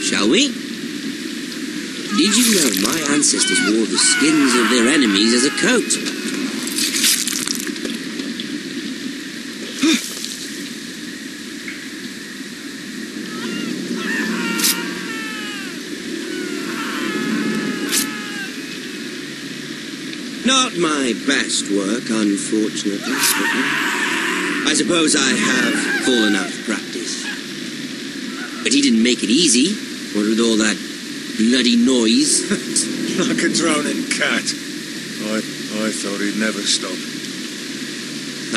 shall we? Did you know my ancestors wore the skins of their enemies as a coat? Not my best work, unfortunately. I suppose I have fallen out of practice. But he didn't make it easy, what with all that bloody noise. Like a droning cat. I thought he'd never stop.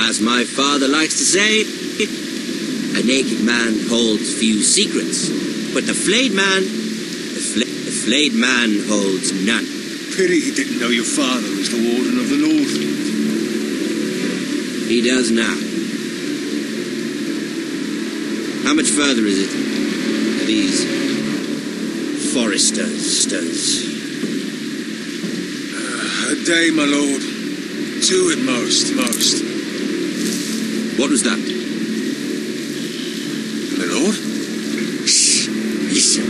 As my father likes to say, a naked man holds few secrets, but the flayed man holds none. Pity he didn't know your father was the Warden of the North. He does now. How much further is it? These foresters. A day, my lord. 2 at most. What was that? My lord? Shh. Listen.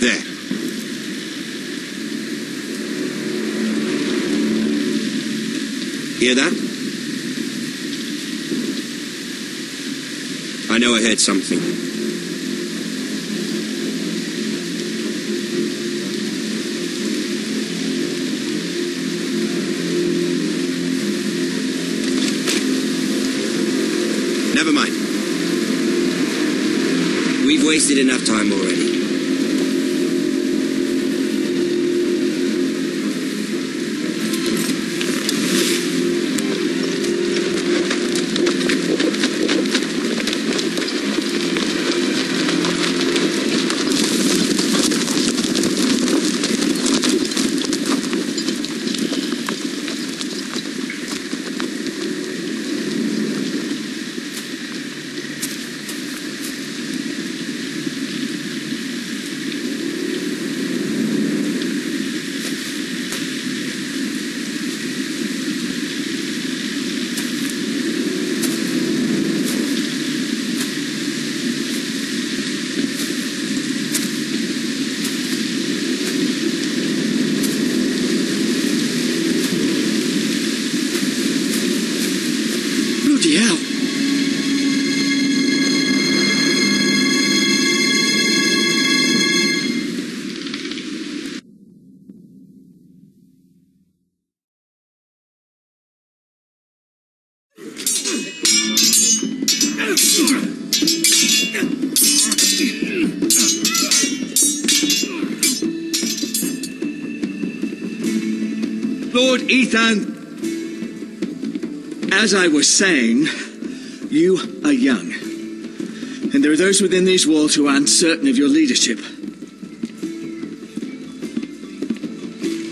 There. Hear that? I know I heard something. Never mind. We've wasted enough time already. Bloody hell. Lord Ethan, as I was saying, you are young. And there are those within these walls who are uncertain of your leadership.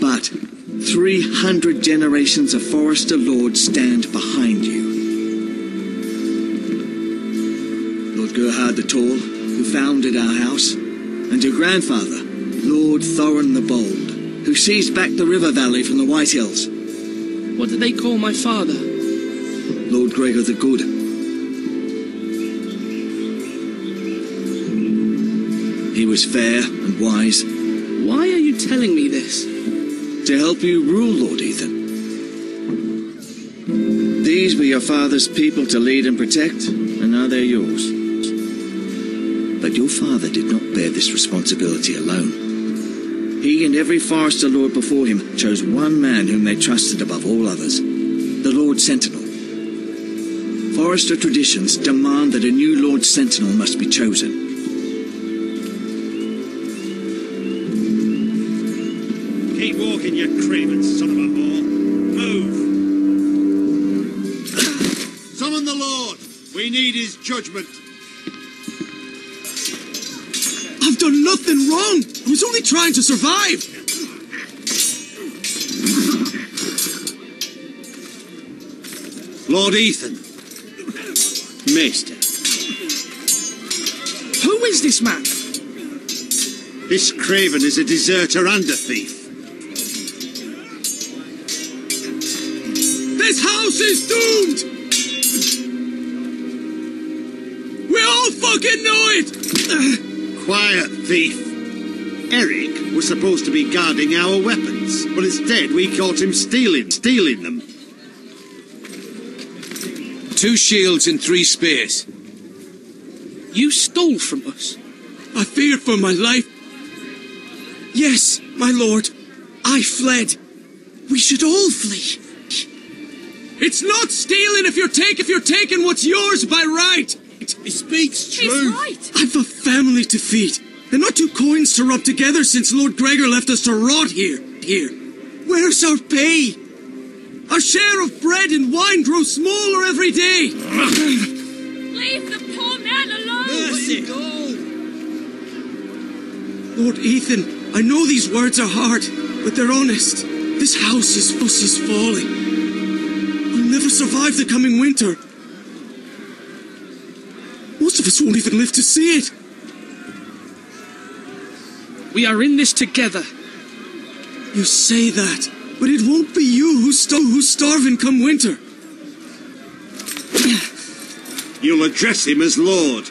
But 300 generations of Forester Lords stand behind you. Lord Gerhard the Tall, who founded our house, and your grandfather, Lord Thorin the Bold, who seized back the river valley from the White Hills. What did they call my father? Lord Gregor the Good. He was fair and wise. Why are you telling me this? To help you rule, Lord Ethan. These were your father's people to lead and protect, and now they're yours. But your father did not bear this responsibility alone. He and every Forester Lord before him chose one man whom they trusted above all others, the Lord Sentinel. Forester traditions demand that a new Lord Sentinel must be chosen. Keep walking, you craven son of a whore. Move! Summon the Lord! We need his judgment. I've done nothing wrong! I was only trying to survive! Lord Ethan. Maester. Who is this man? This craven is a deserter and a thief. This house is doomed! We all fucking know it! Quiet, thief. Eric was supposed to be guarding our weapons, but instead we caught him stealing them. 2 shields and 3 spears. You stole from us. I feared for my life. Yes, my lord. I fled. We should all flee. It's not stealing if you're taking what's yours by right. He speaks truth. Right. I've a family to feed, and not 2 coins to rub together since Lord Gregor left us to rot here. Where's our pay? Our share of bread and wine grows smaller every day. Leave the poor man alone. Mercy. Lord Ethan, I know these words are hard, but they're honest. This house is falling. We'll never survive the coming winter. Most of us won't even live to see it. We are in this together. You say that, but it won't be you who's starving come winter. You'll address him as Lord.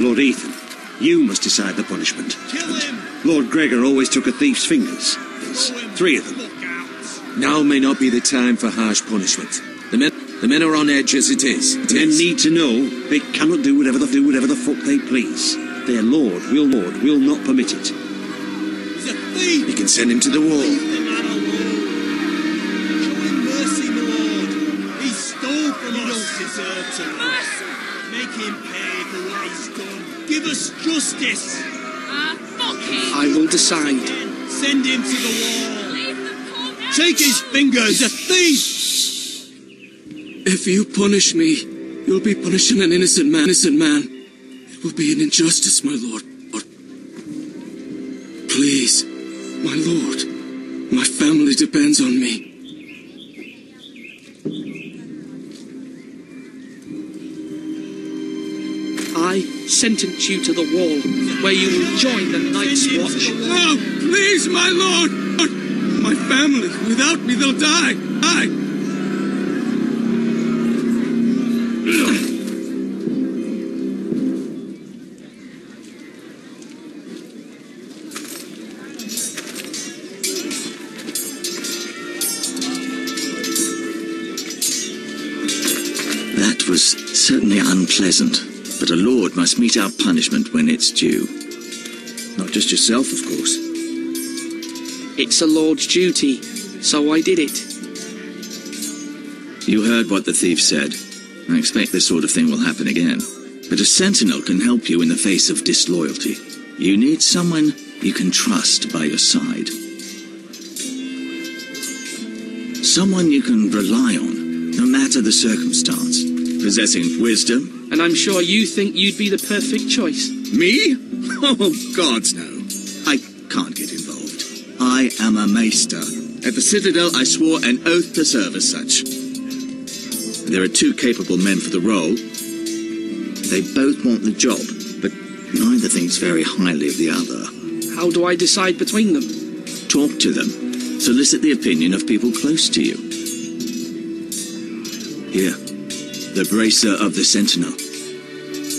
Lord Ethan, you must decide the punishment. Kill him. Lord Gregor always took a thief's fingers. There's 3 of them. Look out. Now may not be the time for harsh punishment. The men are on edge as it is. Men need to know they cannot do whatever the fuck they please. Their Lord will not permit it. He's a thief. You can send him to the wall. Leave the man alone. Show him mercy, my lord. He stole from us. You don't deserve to. Mercy. Make him pay for what he's done. Give us justice. Fuck him. I will decide. Send him to the wall. Leave the poor man Take his alone. fingers. He's a thief. If you punish me, you'll be punishing an innocent man. It will be an injustice, my lord. Please, my lord, my family depends on me. I sentence you to the wall, where you will join the Night's Watch. No, please, my lord! My family, without me, they'll die. That was certainly unpleasant, but a lord must mete out punishment when it's due. Not just yourself, of course. It's a lord's duty, so I did it. You heard what the thief said. I expect this sort of thing will happen again. But a sentinel can help you in the face of disloyalty. You need someone you can trust by your side. Someone you can rely on, no matter the circumstance. Possessing wisdom. And I'm sure you think you'd be the perfect choice. Me? Oh, gods no. I can't get involved. I am a maester. At the Citadel, I swore an oath to serve as such. There are 2 capable men for the role. They both want the job, but neither thinks very highly of the other. How do I decide between them? Talk to them. Solicit the opinion of people close to you. Here, the bracer of the Sentinel.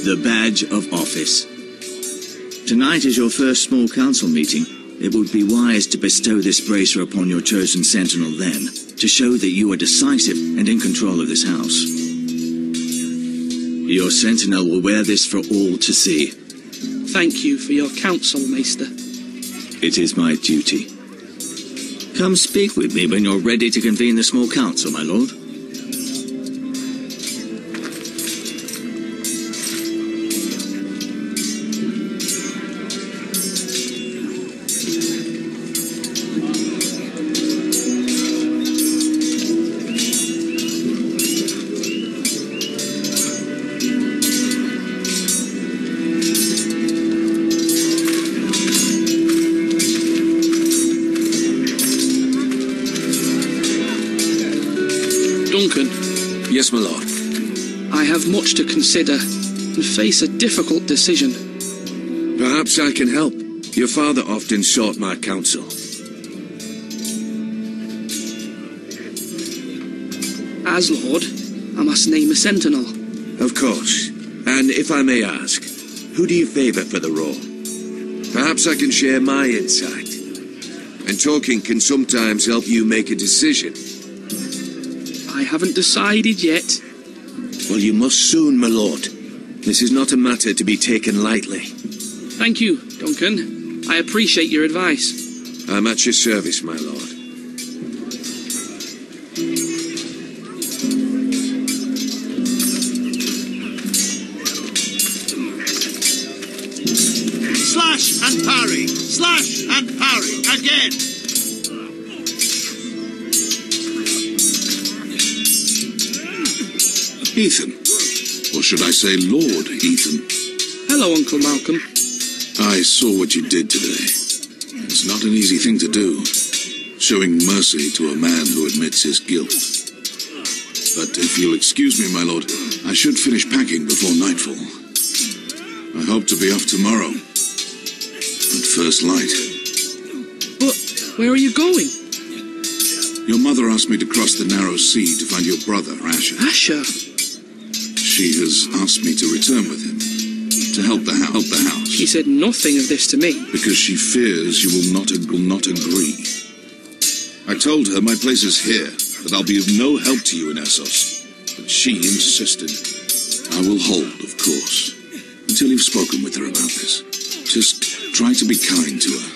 The badge of office. Tonight is your first small council meeting. It would be wise to bestow this bracer upon your chosen sentinel then, to show that you are decisive and in control of this house. Your sentinel will wear this for all to see. Thank you for your counsel, Maester. It is my duty. Come speak with me when you're ready to convene the small council, my lord. Duncan, Yes, my lord. I have much to consider and face a difficult decision. Perhaps I can help. Your father often sought my counsel. As Lord, I must name a sentinel. Of course. And if I may ask, who do you favour for the role? Perhaps I can share my insight. And talking can sometimes help you make a decision. I haven't decided yet. Well, you must soon, my lord. This is not a matter to be taken lightly. Thank you, Duncan. I appreciate your advice. I'm at your service, my lord. Slash and parry! Slash and parry! Again! Ethan. Or should I say Lord Ethan? Hello, Uncle Malcolm. I saw what you did today. It's not an easy thing to do, showing mercy to a man who admits his guilt. But if you'll excuse me, my lord, I should finish packing before nightfall. I hope to be off tomorrow, at first light. But where are you going? Your mother asked me to cross the narrow sea to find your brother, Asher. Asher? She has asked me to return with him, to help the house. She said nothing of this to me. Because she fears you will not agree. I told her my place is here, that I'll be of no help to you in Essos. But she insisted. I will hold, of course, until you've spoken with her about this. Just try to be kind to her.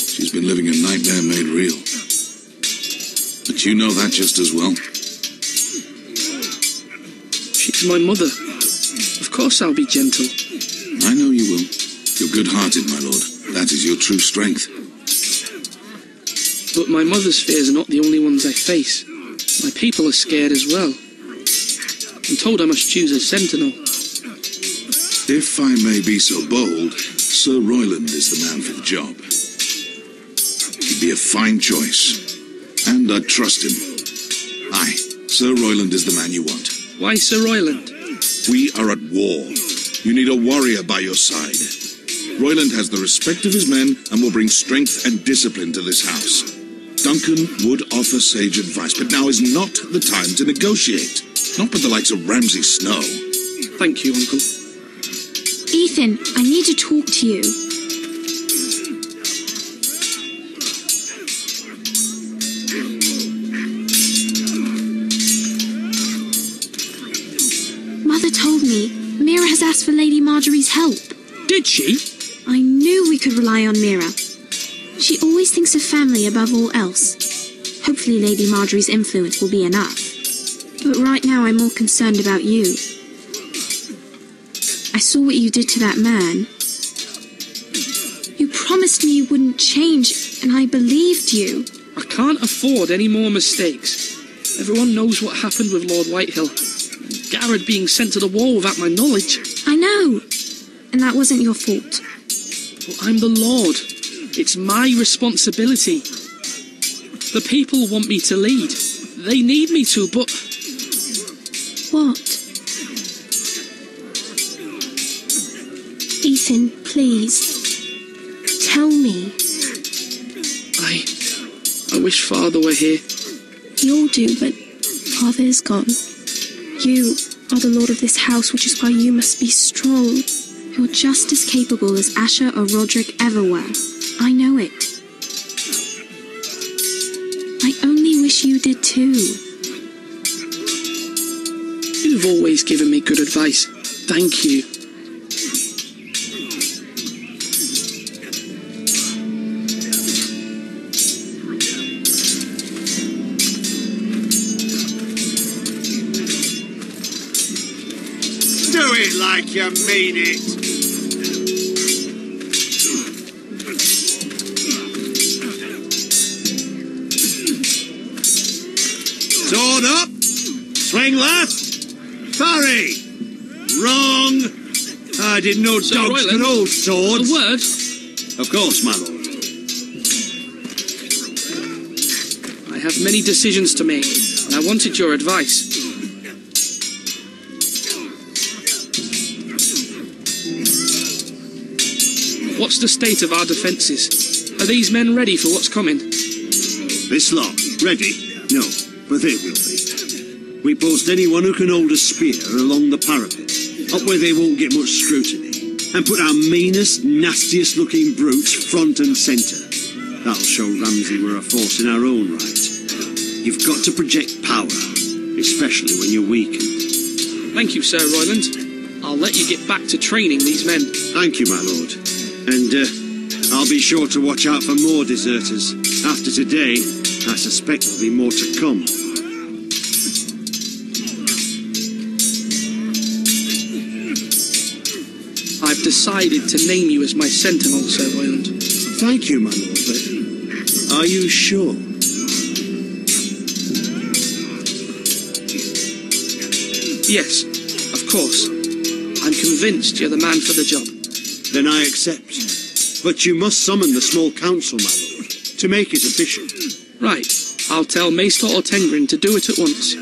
She's been living a nightmare made real. But you know that just as well. She's my mother. Of course I'll be gentle. I know you will. You're good-hearted, my lord. That is your true strength. But my mother's fears are not the only ones I face. My people are scared as well. I'm told I must choose a sentinel. If I may be so bold, Sir Royland is the man for the job. He'd be a fine choice. And I'd trust him. Aye, Sir Royland is the man you want. Why Sir Royland? We are at war. You need a warrior by your side. Royland has the respect of his men and will bring strength and discipline to this house. Duncan would offer sage advice, but now is not the time to negotiate. Not with the likes of Ramsay Snow. Thank you, Uncle. Ethan, I need to talk to you. Mother told me Mira has asked for Lady Marjorie's help. Did she? I knew we could rely on Mira. She always thinks of family above all else. Hopefully Lady Marjorie's influence will be enough. But right now I'm more concerned about you. I saw what you did to that man. You promised me you wouldn't change, and I believed you. I can't afford any more mistakes. Everyone knows what happened with Lord Whitehill. Garrett being sent to the wall without my knowledge. I know. And that wasn't your fault. But I'm the Lord. It's my responsibility. The people want me to lead. They need me to, but... What? Ethan, please. Tell me. I wish Father were here. We all do, but Father is gone. You are the lord of this house, which is why you must be strong. You're just as capable as Asher or Roderick ever were. I know it. I only wish you did too. You've always given me good advice. Thank you. Do it like you mean it. Sword up. Swing left. Parry. Wrong. I didn't know dogs could hold swords. A word? Of course, my lord. I have many decisions to make, and I wanted your advice. What's the state of our defences? Are these men ready for what's coming? This lot, ready? No, but they will be. We post anyone who can hold a spear along the parapet, up where they won't get much scrutiny, and put our meanest, nastiest looking brutes front and centre. That'll show Ramsay we're a force in our own right. You've got to project power, especially when you're weakened. Thank you, Sir Royland. I'll let you get back to training these men. Thank you, my lord. And I'll be sure to watch out for more deserters. After today, I suspect there'll be more to come. I've decided to name you as my sentinel, Sir Royland. Thank you, my lord, but are you sure? Yes, of course. I'm convinced you're the man for the job. Then I accept. But you must summon the small council, my lord, to make it official. Right. I'll tell Maester Ortengrin to do it at once.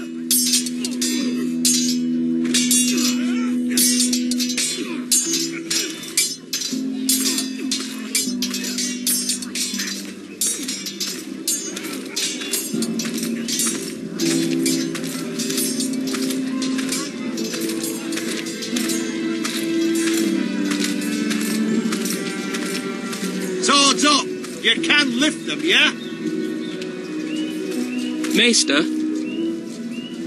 Swords up! You can lift them, yeah? Maester?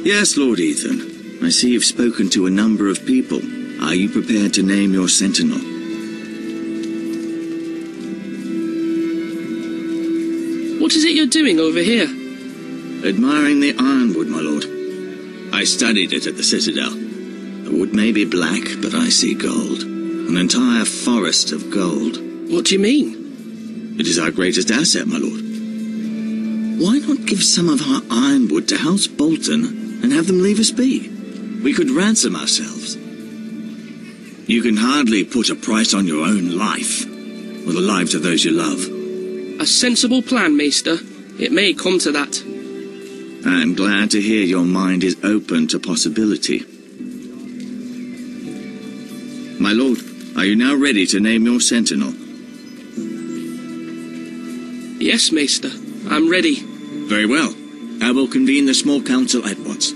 Yes, Lord Ethan. I see you've spoken to a number of people. Are you prepared to name your sentinel? What is it you're doing over here? Admiring the ironwood, my lord. I studied it at the Citadel. The wood may be black, but I see gold. An entire forest of gold. What do you mean? It is our greatest asset, my lord. Why not give some of our ironwood to House Bolton and have them leave us be? We could ransom ourselves. You can hardly put a price on your own life, or the lives of those you love. A sensible plan, Maester. It may come to that. I'm glad to hear your mind is open to possibility. My lord, are you now ready to name your sentinel? Yes, Maester. I'm ready. Very well. I will convene the small council at once.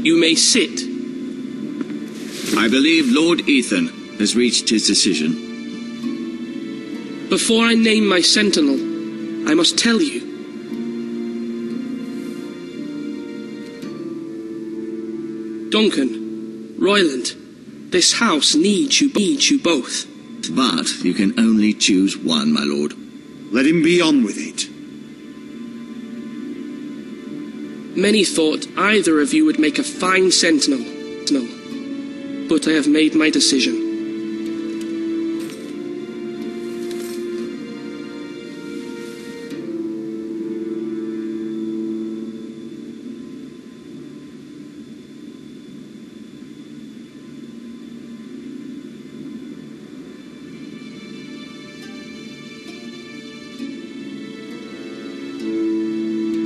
You may sit. I believe Lord Ethan has reached his decision. Before I name my sentinel, I must tell you. Duncan, Royland, this house needs you both. But you can only choose one, my lord. Let him be on with it. Many thought either of you would make a fine sentinel, but I have made my decision.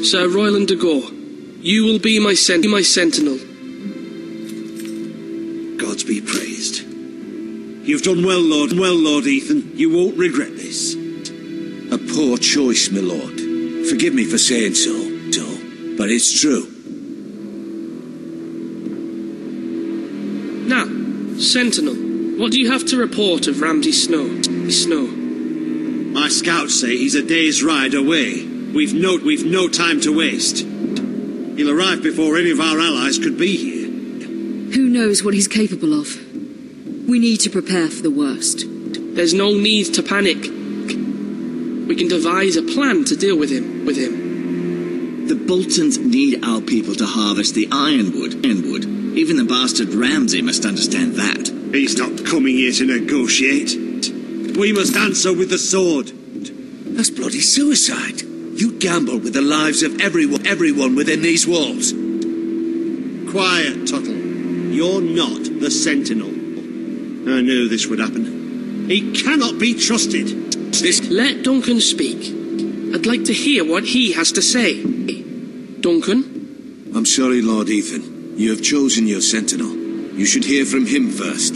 Sir Royland de Gore, you will be my sentinel. Gods be praised. You've done well, Lord Ethan. You won't regret this. A poor choice, my lord. Forgive me for saying so, but it's true. Now, Sentinel, what do you have to report of Ramsay Snow? My scouts say he's a day's ride away. We've no time to waste. He'll arrive before any of our allies could be here. Who knows what he's capable of? We need to prepare for the worst. There's no need to panic. We can devise a plan to deal with him. The Boltons need our people to harvest the ironwood. Even the bastard Ramsay must understand that. He's not coming here to negotiate. We must answer with the sword. That's bloody suicide. You gamble with the lives of everyone within these walls. Quiet, Tuttle. You're not the Sentinel. I knew this would happen. He cannot be trusted. Let Duncan speak. I'd like to hear what he has to say. Duncan? I'm sorry, Lord Ethan. You have chosen your Sentinel. You should hear from him first.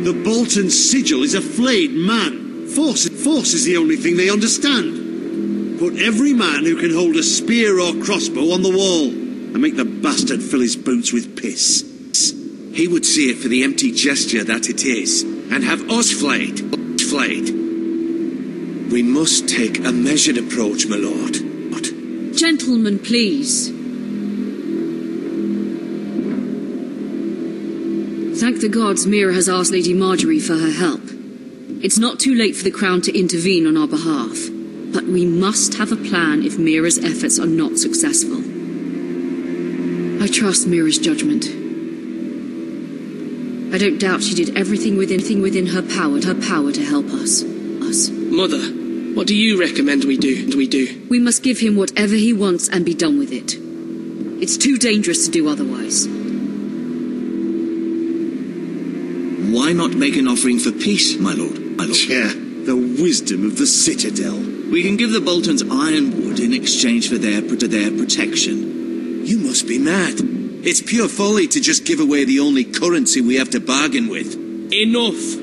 The Bolton sigil is a flayed man. Force is the only thing they understand. Put every man who can hold a spear or crossbow on the wall, and make the bastard fill his boots with piss. He would see it for the empty gesture that it is, and have us flayed. We must take a measured approach, my lord. Gentlemen, please. Thank the gods Mira has asked Lady Marjorie for her help. It's not too late for the Crown to intervene on our behalf, but we must have a plan if Mira's efforts are not successful. I trust Mira's judgment. I don't doubt she did everything within her power to help us. Mother, what do you recommend we do? We must give him whatever he wants and be done with it. It's too dangerous to do otherwise. Why not make an offering for peace, my lord? Yeah, the wisdom of the Citadel. We can give the Boltons ironwood in exchange for their protection. You must be mad. It's pure folly to just give away the only currency we have to bargain with. Enough!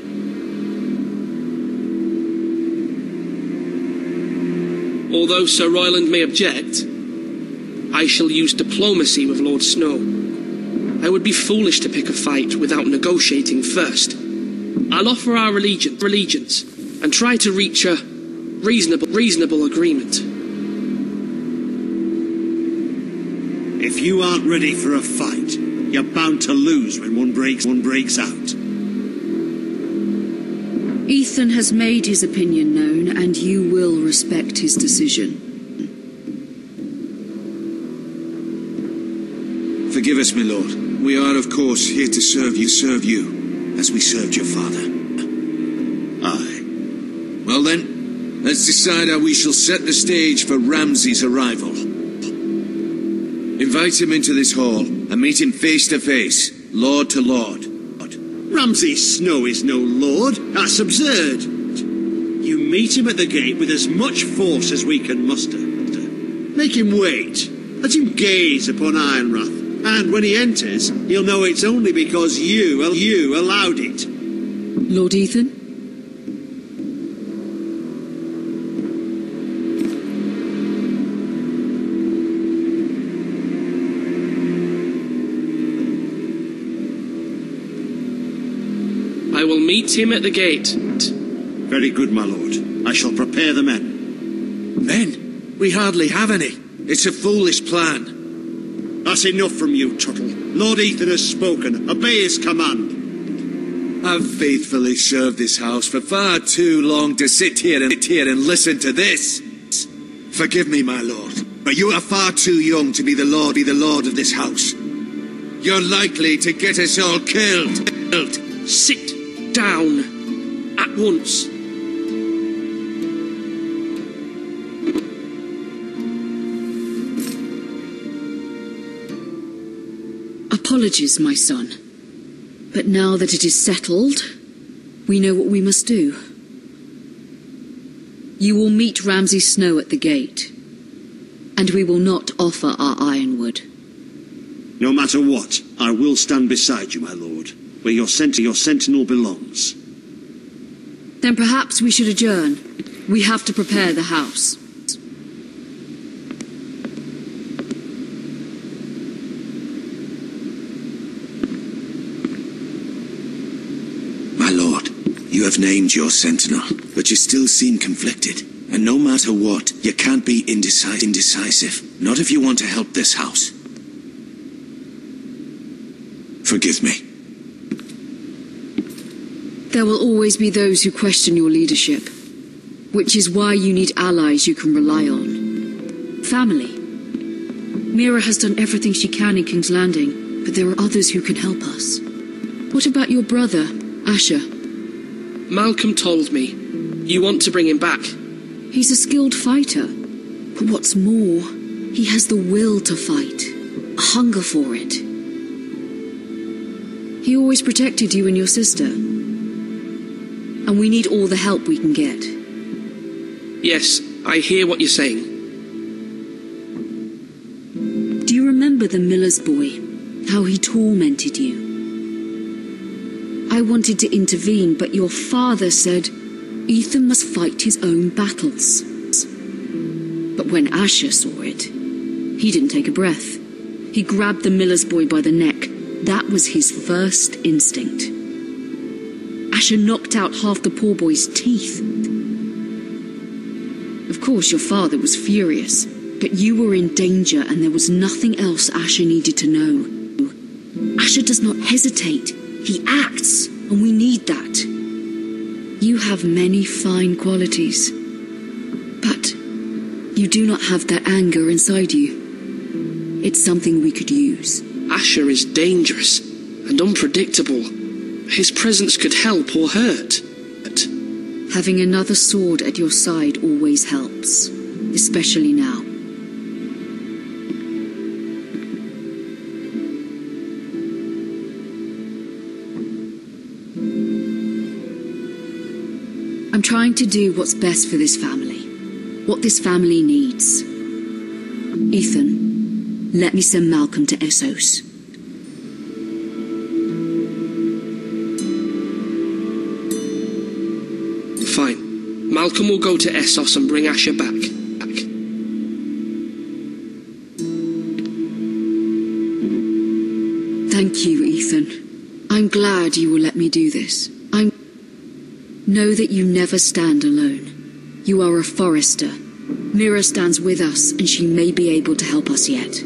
Although Sir Royland may object, I shall use diplomacy with Lord Snow. I would be foolish to pick a fight without negotiating first. I'll offer our allegiance and try to reach a reasonable agreement. If you aren't ready for a fight, you're bound to lose when one breaks out. Ethan has made his opinion known, and you will respect his decision. Forgive us, my lord. We are, of course, here to serve you, as we served your father. Aye. Well then, let's decide how we shall set the stage for Ramsay's arrival. Invite him into this hall, and meet him face to face, lord to lord. Ramsay Snow is no lord. That's absurd. You meet him at the gate with as much force as we can muster. Make him wait. Let him gaze upon Ironrath. And when he enters, he'll know it's only because you allowed it. Lord Ethan? I will meet him at the gate. Very good, my lord. I shall prepare the men. Men? We hardly have any. It's a foolish plan. That's enough from you, Tuttle. Lord Ethan has spoken. Obey his command. I've faithfully served this house for far too long to sit here and listen to this. Forgive me, my lord, but you are far too young to be the lord of this house. You're likely to get us all killed. Sit down at once. Apologies, my son. But now that it is settled, we know what we must do. You will meet Ramsay Snow at the gate, and we will not offer our ironwood. No matter what, I will stand beside you, my lord, where your sentinel belongs. Then perhaps we should adjourn. We have to prepare the house. You have named your sentinel, but you still seem conflicted. And no matter what, you can't be indecisive. Not if you want to help this house. Forgive me. There will always be those who question your leadership. Which is why you need allies you can rely on. Family. Mira has done everything she can in King's Landing, but there are others who can help us. What about your brother, Asher? Malcolm told me. You want to bring him back? He's a skilled fighter. But what's more, he has the will to fight. A hunger for it. He always protected you and your sister. And we need all the help we can get. Yes, I hear what you're saying. Do you remember the miller's boy? How he tormented you? I wanted to intervene, but your father said Ethan must fight his own battles. But when Asher saw it, he didn't take a breath. He grabbed the miller's boy by the neck. That was his first instinct. Asher knocked out half the poor boy's teeth. Of course, your father was furious, but you were in danger and there was nothing else Asher needed to know. Asher does not hesitate. He acts, and we need that. You have many fine qualities, but you do not have that anger inside you. It's something we could use. Asher is dangerous and unpredictable. His presence could help or hurt. Having another sword at your side always helps, especially now. I'm trying to do what's best for this family, what this family needs. Ethan, let me send Malcolm to Essos. Fine. Malcolm will go to Essos and bring Asher back. Thank you, Ethan. I'm glad you will let me do this. Know that you never stand alone. You are a forester. Mira stands with us, and she may be able to help us yet.